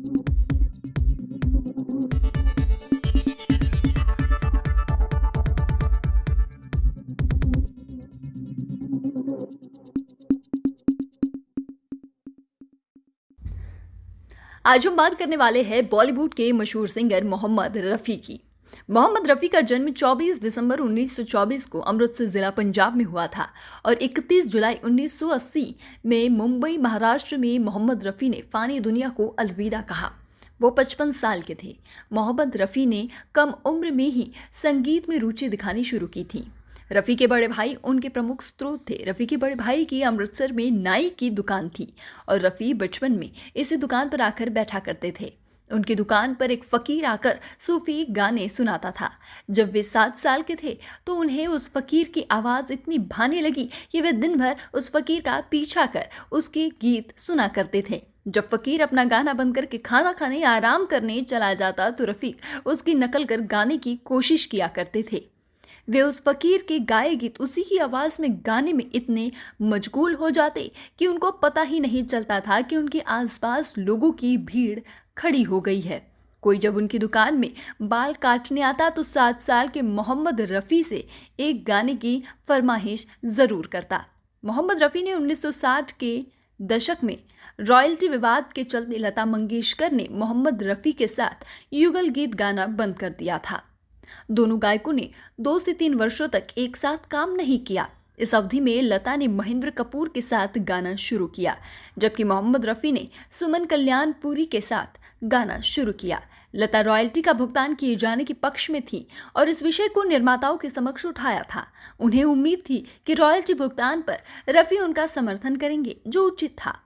आज हम बात करने वाले हैं बॉलीवुड के मशहूर सिंगर मोहम्मद रफ़ी की। मोहम्मद रफ़ी का जन्म 24 दिसंबर 1924 को अमृतसर ज़िला पंजाब में हुआ था और 31 जुलाई 1980 में मुंबई महाराष्ट्र में मोहम्मद रफ़ी ने फ़ानी दुनिया को अलविदा कहा। वो 55 साल के थे। मोहम्मद रफ़ी ने कम उम्र में ही संगीत में रुचि दिखानी शुरू की थी। रफ़ी के बड़े भाई उनके प्रमुख स्रोत थे। रफ़ी के बड़े भाई की अमृतसर में नाई की दुकान थी और रफ़ी बचपन में इसी दुकान पर आकर बैठा करते थे। उनकी दुकान पर एक फ़कीर आकर सूफ़ी गाने सुनाता था। जब वे 7 साल के थे तो उन्हें उस फ़कीर की आवाज़ इतनी भाने लगी कि वे दिन भर उस फ़कीर का पीछा कर उसके गीत सुना करते थे। जब फ़कीर अपना गाना बंद करके खाना खाने आराम करने चला जाता तो रफ़ीक उसकी नकल कर गाने की कोशिश किया करते थे। वे उस फ़कीर के गाए गीत उसी की आवाज़ में गाने में इतने मशगूल हो जाते कि उनको पता ही नहीं चलता था कि उनके आसपास लोगों की भीड़ खड़ी हो गई है। कोई जब उनकी दुकान में बाल काटने आता तो 7 साल के मोहम्मद रफ़ी से एक गाने की फरमाइश ज़रूर करता। मोहम्मद रफ़ी ने 1960 के दशक में रॉयल्टी विवाद के चलते लता मंगेशकर ने मोहम्मद रफ़ी के साथ युगल गीत गाना बंद कर दिया था। दोनों गायकों ने 2 से 3 वर्षों तक एक साथ काम नहीं किया। इस अवधि में लता ने महेंद्र कपूर के साथ गाना शुरू किया, जबकि मोहम्मद रफ़ी ने सुमन कल्याणपुरी के साथ गाना शुरू किया। लता रॉयल्टी का भुगतान किए जाने के पक्ष में थी और इस विषय को निर्माताओं के समक्ष उठाया था। उन्हें उम्मीद थी कि रॉयल्टी भुगतान पर रफ़ी उनका समर्थन करेंगे, जो उचित था।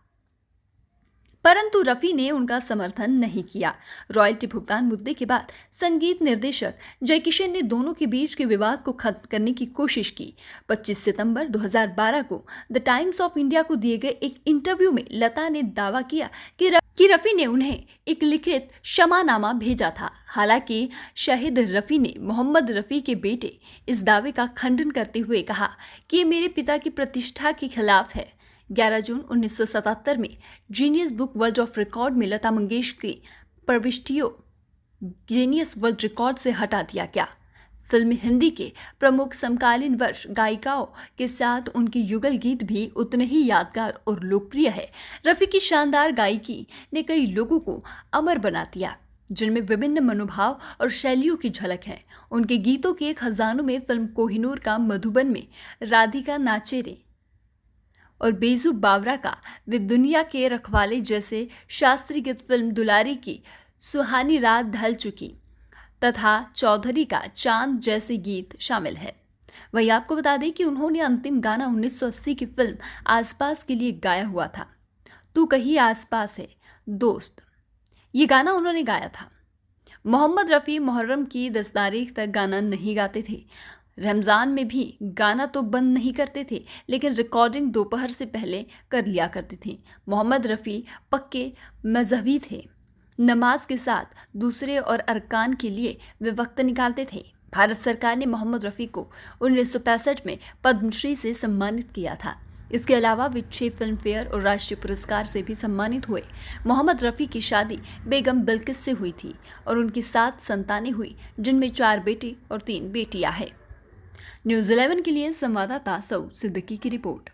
परंतु रफ़ी ने उनका समर्थन नहीं किया। रॉयल्टी भुगतान मुद्दे के बाद संगीत निर्देशक जयकिशन ने दोनों के बीच के विवाद को खत्म करने की कोशिश की। 25 सितंबर 2012 को द टाइम्स ऑफ इंडिया को दिए गए एक इंटरव्यू में लता ने दावा किया कि रफ़ी ने उन्हें एक लिखित क्षमानामा भेजा था। हालांकि शाहिद रफ़ी ने मोहम्मद रफ़ी के बेटे इस दावे का खंडन करते हुए कहा कि ये मेरे पिता की प्रतिष्ठा के खिलाफ है। 11 जून 1977 में genius book world of record में लता मंगेशकर की प्रविष्टियों जीनियस वर्ल्ड रिकॉर्ड से हटा दिया गया। फिल्म हिंदी के प्रमुख समकालीन वर्ष गायिकाओं के साथ उनके युगल गीत भी उतने ही यादगार और लोकप्रिय है। रफ़ी की शानदार गायकी ने कई लोगों को अमर बना दिया, जिनमें विभिन्न मनोभाव और शैलियों की झलक है। उनके गीतों के खजानों में फिल्म कोहिनूर का मधुबन में राधिका नाचे रे और बेजू बावरा का वे दुनिया के रखवाले जैसे शास्त्रीय गीत, फिल्म दुलारी की सुहानी रात ढल चुकी तथा चौधरी का चांद जैसे गीत शामिल है। वही आपको बता दें कि उन्होंने अंतिम गाना 1980 की फिल्म आसपास के लिए गाया हुआ था। तू कहीं आसपास है दोस्त, ये गाना उन्होंने गाया था। मोहम्मद रफ़ी मुहर्रम की 10 तारीख तक गाना नहीं गाते थे। रमज़ान में भी गाना तो बंद नहीं करते थे, लेकिन रिकॉर्डिंग दोपहर से पहले कर लिया करते थे। मोहम्मद रफ़ी पक्के मजहबी थे। नमाज के साथ दूसरे और अरकान के लिए वे वक्त निकालते थे। भारत सरकार ने मोहम्मद रफ़ी को 1965 में पद्मश्री से सम्मानित किया था। इसके अलावा वे 6 फिल्म फेयर और राष्ट्रीय पुरस्कार से भी सम्मानित हुए। मोहम्मद रफ़ी की शादी बेगम बिल्किस से हुई थी और उनकी 7 संतानें हुई, जिनमें 4 बेटे और 3 बेटियां हैं। न्यूज़ 11 के लिए संवाददाता सऊ सिद्दीकी की रिपोर्ट।